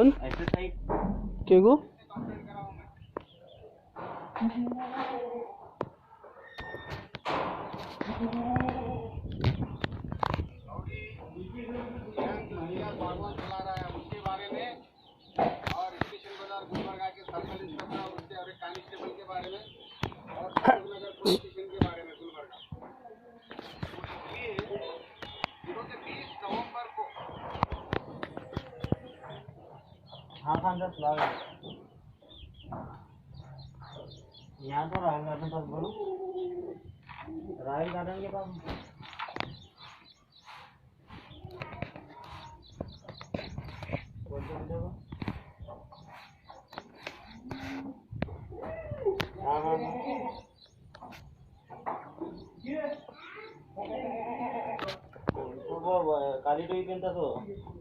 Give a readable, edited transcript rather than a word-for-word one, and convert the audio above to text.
कौन ऐसे साइड के गो चला रहा है उसके बारे में और स्टेशन बाजार गुलबर्गा के सर्कल इंस्पेक्टर और उसके और एक कांस्टेबल के बारे में और नगर पुलिस स्टेशन के बारे में गुलबर्गा। तो इसलिए 20 नवंबर को हाँ 10 लाख यहाँ तो राहुल गार्डन पास बोलो राहुल गार्डन के पास हाँ हाँ वो काली टोपी पहनता तो